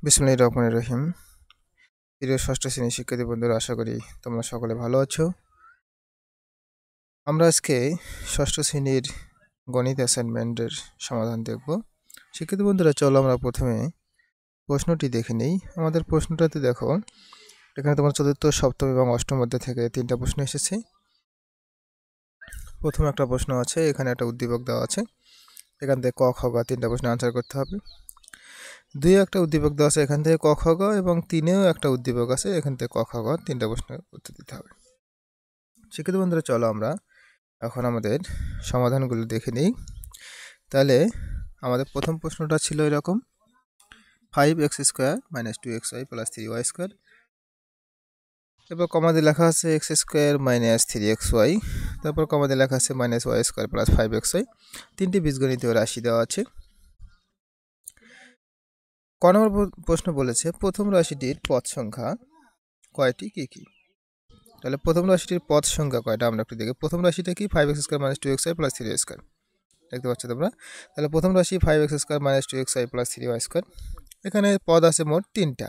বিসমিল্লাহির রহমানির রহিম। প্রিয় ষষ্ঠ শ্রেণীর শিক্ষার্থী বন্ধুরা, আশা করি তোমরা সকলে ভালো আছো। আমরা আজকে ষষ্ঠ শ্রেণীর গণিত অ্যাসাইনমেন্টের সমাধান দেখব। শিক্ষার্থী বন্ধুরা, চলো আমরা প্রথমে প্রশ্নটি দেখে নিই। আমাদের প্রশ্নটাতে দেখো, এখানে তোমার চতুর্থ, সপ্তম এবং অষ্টম অধ্যায় থেকে 3টা প্রশ্ন এসেছে। প্রথম একটা প্রশ্ন আছে, এখানে একটা উদ্দীপক দেওয়া আছে, এখান থেকে ক, খ, গ 3টা প্রশ্ন আনসার করতে হবে। 2 একটা উদ্দীপক দেওয়া আছে, এখান থেকে ক, খ, গ, এবং 3-এও একটা উদ্দীপক আছে, এখান থেকে ক, খ, গ 3টা প্রশ্নের উত্তর দিতে হবে। শিক্ষার্থী বন্ধুরা, চলো আমরা এখন আমাদের সমাধানগুলো দেখে নিই। তাহলে আমাদের প্রথম প্রশ্নটা ছিল এরকম, 5x² - 2xy + 3y²। এরপর কমাতে লেখা আছে x² - 3xy, তারপর কমাতে লেখা আছে -y² + 5xy। 3টি বীজগণিতীয় রাশি দেওয়া আছে। ক নম্বর প্রশ্ন বলেছে প্রথম রাশিটির পদ সংখ্যা কয়টি, কি কি? তাহলে প্রথম রাশিটির পদ সংখ্যা কয়টা আমরা একটু দেখি। প্রথম রাশিটা কি? 5x² - 2xy + 3y²। দেখতে পাচ্ছ তোমরা। তাহলে প্রথম রাশি 5x² - 2xy + 3y²। এখানে পদ আছে মোট 3টা।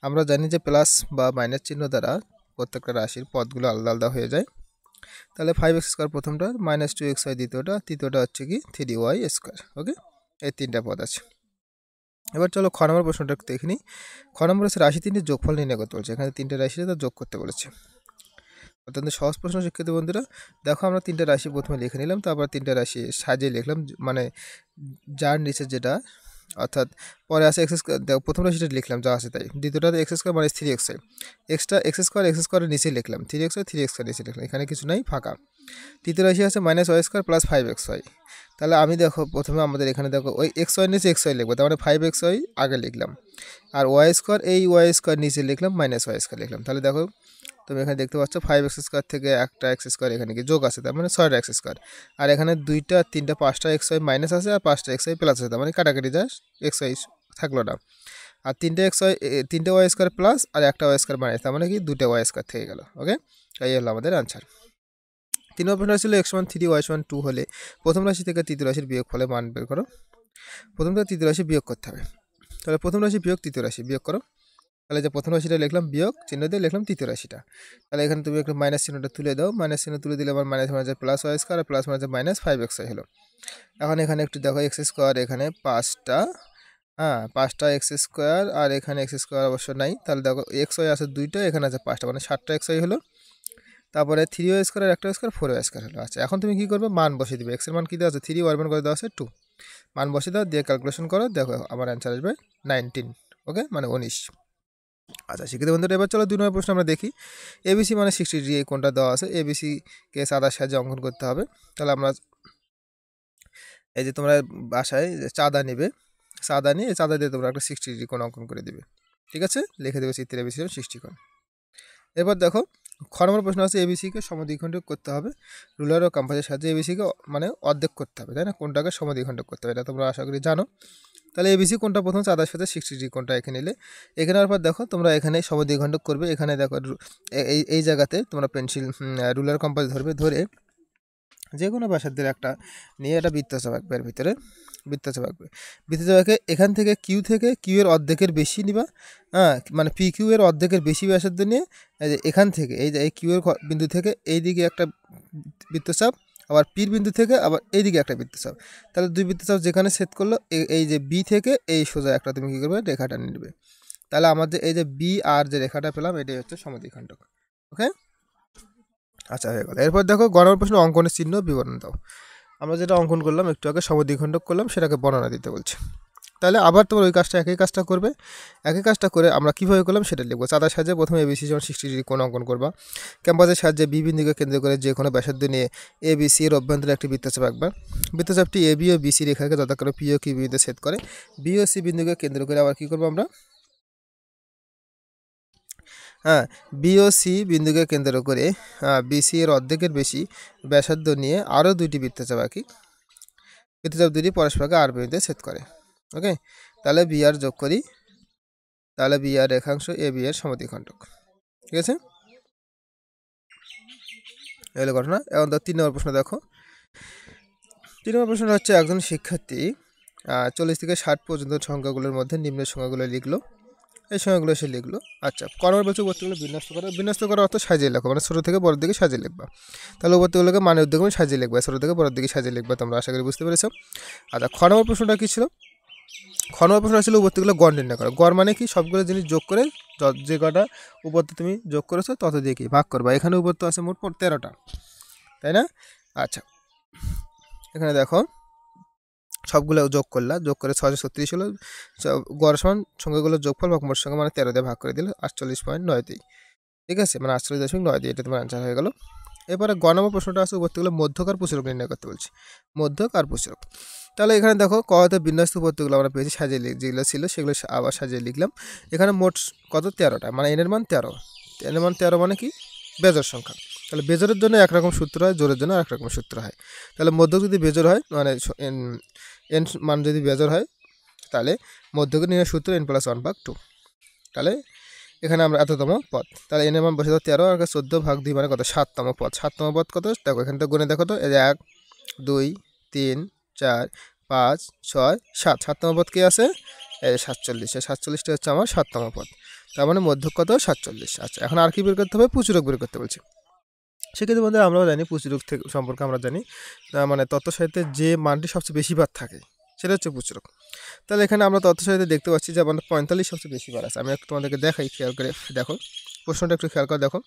আমরা জানি যে প্লাস বা মাইনাস চিহ্ন দ্বারা প্রত্যেকটা রাশির পদগুলো আলাদা আলাদা হয়ে যায়। তাহলে 5x² প্রথমটা, -2xy দ্বিতীয়টা, তৃতীয়টা হচ্ছে কি 3y²। ওকে, এই 3টা পদ আছে। এবার চলো খ নম্বর প্রশ্নটা একটু দেখে নিই। খ নম্বর হচ্ছে রাশি 3টির যোগফল নির্ণয় করতে বলছে। এখানে 3টে রাশি তার যোগ করতে বলেছে। অত্যন্ত সহজ প্রশ্ন শিক্ষার্থী বন্ধুরা। দেখো, আমরা 3টে রাশি প্রথমে লিখে নিলাম, তারপর 3টে রাশি সাজিয়ে লিখলাম, মানে যার নিচে যেটা, অর্থাৎ পরে আছে x²। দেখো, প্রথম রাশিটা লিখলাম যা আছে তাই। দ্বিতীয়টাতে x² - 3xy, এক্সট্রা x² নিচে লিখলাম, 3xy নিচে লিখলাম, এখানে কিছু নাই, ফাঁকা। তৃতীয় রাশি আছে -y² + 5xy। তাহলে আমি দেখো প্রথমে আমাদের এখানে দেখো ওই xy নিচে xy লিখবো, তার মানে 5xy আগে লিখলাম, আর y² এই y² নিচে লিখলাম, -y² লিখলাম। তাহলে দেখো তুমি এখানে দেখতে পাচ্ছ 5x² থেকে একটা x² এখানে কি যোগ আছে, তার মানে 6টা x²। আর এখানে 2টা 3টা 5টা xy মাইনাস আছে, আর 5টা xy প্লাস আছে, তার মানে কাটাকাটি যায়, xy থাকলো না। আর 3টে y² প্লাস আর একটা y² মাইনাস, তার মানে কি 2টা y² থেকে গেল। ওকে, এই হলো আমাদের আনসার। 3 নম্বর প্রশ্ন ছিল x = 3 y = 2 হলে প্রথম রাশি থেকে তৃতীয় রাশির বিয়োগ ফলে মান বের করো। প্রথম থেকে তৃতীয় রাশি বিয়োগ করতে হবে। তাহলে প্রথম রাশি বিয়োগ তৃতীয় রাশি বিয়োগ করো। তাহলে যে প্রথম রাশিটা লিখলাম বিয়োগ চিহ্ন দিয়ে লিখলাম তৃতীয় রাশিটা। তাহলে এখানে তুমি একটু মাইনাস চিহ্নটা তুলে দাও, মাইনাস চিহ্ন তুলে দিলে আমার মাইনাস মাইনাস +y² আর প্লাস মাইনাস -5xy হলো। এখন এখানে একটু দেখো x², এখানে 5টা, হ্যাঁ 5টা x², আর এখানে x² অবশ্য নাই। তাহলে দেখো xy আছে 2টা, এখানে আছে 5টা, মানে 7টা xy হলো। তারপরে 3y² আর একটা y² 4y² হলো। আচ্ছা, এখন তুমি কি করবে? মান বসিয়ে দিবে। x এর মান কি দেওয়া আছে 3, y এর মান করে দেওয়া আছে 2। মান বসিয়ে দাও, দিয়ে ক্যালকুলেশন করো, দেখো আমার অ্যান্সার আসবে 19। ওকে, মানে 19। আচ্ছা শিক্ষিত বন্ধুরা, এবার চলো 2 নম্বর প্রশ্ন আমরা দেখি। ABC মানে 60 ডিগ্রি, এই কোণটা দেওয়া আছে, ABC কে চাঁদার সাহায্যে অঙ্কন করতে হবে। তাহলে আমরা এই যে তোমরা বাসায় চাঁদা নিবে, চাঁদা নিয়ে চাঁদা দিয়ে তোমরা একটা 60 ডিগ্রি কোণ অঙ্কন করে দিবে। ঠিক আছে, লিখে দেবে চিত্রে ABC 60 কোণ। এবার দেখো খ নম্বর প্রশ্ন আছে, এবিসিকে সমদ্বিখণ্ডক করতে হবে। রুলার ও কম্পাসের সাহায্যে এবিসিকে মানে অর্ধেক করতে হবে, তাই না? কোনটাকে সমদ্বিখণ্ডক করতে হবে, এটা তোমরা আশা করি জানো। তাহলে এবিসি কোনটা প্রথম চাঁদার সাথে 60 ডিগ্রি কোনটা এখানে নিলে, এখানে পর দেখো তোমরা এখানে সমদ্বিখণ্ডক করবে। এখানে দেখো এই জায়গাতে তোমরা পেন্সিল রুলার কম্পাস ধরবে, ধরে যে কোনো ব্যাসার্ধের একটা নিয়ে একটা বৃত্তচাপ আঁকবে, এর ভিতরে বৃত্তচাপ আঁকবে। বৃত্তচাপ আঁকে এখান থেকে কিউ এর অর্ধেকের বেশি নিবা, হ্যাঁ, মানে পি কিউ এর অর্ধেকের বেশি ব্যাসার্ধ নিয়ে এখান থেকে এই যে এই কিউ এর বিন্দু থেকে এই দিকে একটা বৃত্তচাপ, আবার পির বিন্দু থেকে আবার এই দিকে একটা বৃত্তচাপ। তাহলে 2 বৃত্তচাপ যেখানে ছেদ করলো, এই যে বি থেকে এই সোজা একটা তুমি কী করবে, রেখাটা নিয়ে নেবে। তাহলে আমাদের এই যে বি আর যে রেখাটা পেলাম, এটাই হচ্ছে সমদ্বিখণ্ডক। ওকে, আচ্ছা হয়ে গেল। এরপর দেখো গ নম্বর প্রশ্ন, অঙ্কনের চিহ্ন বিবরণ দাও। আমরা যেটা অঙ্কন করলাম একটু আগে, সমদ্বিখণ্ডক করলাম, সেটাকে বর্ণনা দিতে বলছে। তাহলে আবার তোমরা ওই কাজটা একই কাজটা করবে। একই কাজটা করে আমরা কীভাবে করলাম সেটা লিখবো। চাঁদার সাহায্যে প্রথমে এবিসি যেমন 60 ডিগ্রি কোণ অঙ্কন করবা। ক্যাম্পাসের সাহায্যে বি বিন্দুকে কেন্দ্র করে যে কোনো ব্যাসার্ধ নিয়ে এবিসি এর অভ্যন্তরে একটি বৃত্তচাপ আঁকবা। বৃত্তচাপটি এবি ও বিসি রেখাকে যথাক্রমে পি ও কিউ বিন্দুতে ছেদ করে। বি ও সি বিন্দুকে কেন্দ্র করে আবার কী করবো আমরা, হ্যাঁ, বি ও সি বিন্দুকে কেন্দ্র করে বিসি এর অর্ধেকের বেশি ব্যাসার্ধ নিয়ে আরও 2টি বৃত্তচাপ আঁকি। বৃত্তচাপ 2টি পরস্পরকে আর বিন্দুতে ছেদ করে। ওকে, তাহলে বি আর যোগ করি, তাহলে বি আর রেখাংশ এ বি এর সমদ্বিখণ্ডক। ঠিক আছে, এগুলো ঘটনা। এখন 3 নম্বর প্রশ্ন দেখো। 3 নম্বর প্রশ্নটা হচ্ছে, একজন শিক্ষার্থী 40 থেকে 60 পর্যন্ত সংখ্যাগুলোর মধ্যে নিম্নের সংখ্যাগুলো লিখলো। এই সংখ্যাগুলো সে লিখলো। আচ্ছা, ক নম্বর বলছে উপত্যগুলো বিন্যস্ত করা অর্থ সাজিয়ে লেখো, মানে ছোটো থেকে বড়োর দিকে সাজিয়ে লিখবা। তাহলে উপত্যগুলোকে মানে উদ্যোগে সাজিয়ে লিখবা, ছোটো থেকে বড়োর দিকে সাজিয়ে লিখবা, তোমরা আশা করি বুঝতে পেরেছো। আচ্ছা, খ নম্বর প্রশ্নটা কী ছিল? খ নম্বর প্রশ্ন ছিল উপত্যগুলো গড় নির্ণয় করো। গড় মানে কি? সবগুলো জিনিস যোগ করে যে কটা উপত্য তুমি যোগ করেছো তত দিয়ে কি ভাগ করবা। এখানে উপত্য আছে মোট 13টা, তাই না? আচ্ছা, এখানে দেখো সবগুলো যোগ করলা, যোগ করে 636 হলো। গড় সমান সংখ্যাগুলো যোগফল ভাগমোট সংখ্যা মানে 13 দিয়ে ভাগ করে দিলে 48.92, ঠিক আছে, মানে 48.92, এটা তোমার অ্যান্সার হয়ে গেল। এবারে গ নম্বর প্রশ্নটা আছে উপত্যগুলো মধ্যক আর প্রচুরক নির্ণয় করতে বলছি, মধ্যক আর প্রচুরক। তাহলে এখানে দেখো কতে বিন্যস্ত উপত্যগুলো আমরা পেয়েছি, সাজিয়ে যেগুলো ছিল সেগুলো আবার সাজিয়ে লিখলাম। এখানে মোট কত? 13টা, মানে এনের মান 13। এনের মান 13 মানে কি? বেজোড় সংখ্যা। তাহলে বেজোরের জন্য একরকম সূত্র হয়, জোরের জন্য আরেক রকম সূত্র হয়। তাহলে মধ্যক যদি বেজোড় হয়, মানে এন মান যদি বেজোড় হয়, তাহলে মধ্যকের নির্ণয় সূত্র n+1/2। তাহলে এখানে আমরা এততম পদ, তাহলে এনের মান বসে 13 আর 14 ভাগ 2 মানে কত? 7তম পদ। 7তম পদ কত? দেখো এখান থেকে গুণে দেখো তো, এই যে 1 2 3 4 5 6 7, 7তম পদ কি আছে? এই 47, এই 47টা হচ্ছে আমার 7তম পদ। তার মানে মধ্যক কত? 47। আচ্ছা, এখন আর কি বের করতে হবে? প্রচুরক বের করতে বলছি। সেক্ষেত্রে মধ্যে আমরাও জানি প্রচুরক থেকে সম্পর্কে আমরা জানি, মানে তত্ত্ব সাহিত্যে যে মানটি সবচেয়ে বেশি বার থাকে সেটা হচ্ছে প্রচুরক। তাহলে এখানে আমরা তথ্য সাহিত্যে দেখতে পাচ্ছি যে আমাদের 45 সবচেয়ে বেশি বার আছে। আমি একটু তোমাদেরকে দেখাই, খেয়াল করে দেখো প্রশ্নটা, একটু খেয়াল করে দেখো।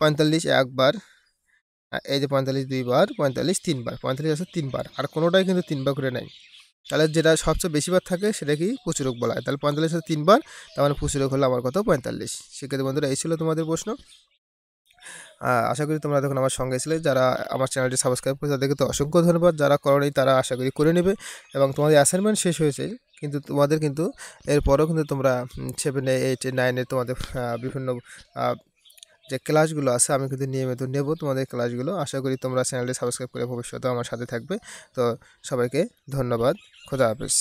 45 একবার, এই যে 45 দুইবার, 45 তিনবার, 45 আছে তিনবার, আর কোনোটাই কিন্তু তিনবার করে নাই। তাহলে যেটা সবচেয়ে বেশি বার থাকে সেটা কি? প্রচুরক বলা হয়। তাহলে 45 আছে তিনবার, তার মানে প্রচুরক হলো আমার কত? 45। সেক্ষেত্রে বন্ধুরা এই ছিল তোমাদের প্রশ্ন। আশা করি তোমরা দেখুন আমার সঙ্গে ছিলে। যারা আমার চ্যানেলটি সাবস্ক্রাইব করেছে তাদেরকে তো অসংখ্য ধন্যবাদ, যারা করোনি তারা আশা করি করে নেবে। এবং তোমাদের অ্যাসাইনমেন্ট শেষ হয়েছে, কিন্তু তোমাদের কিন্তু এরপরও কিন্তু তোমরা 7, 8, 9 তোমাদের বিভিন্ন যে ক্লাসগুলো আছে আমি কিন্তু নিয়মিত নেব তোমাদের ক্লাসগুলো। আশা করি তোমরা চ্যানেলটি সাবস্ক্রাইব করে ভবিষ্যতেও আমার সাথে থাকবে। তো সবাইকে ধন্যবাদ, খোদা হাফেজ।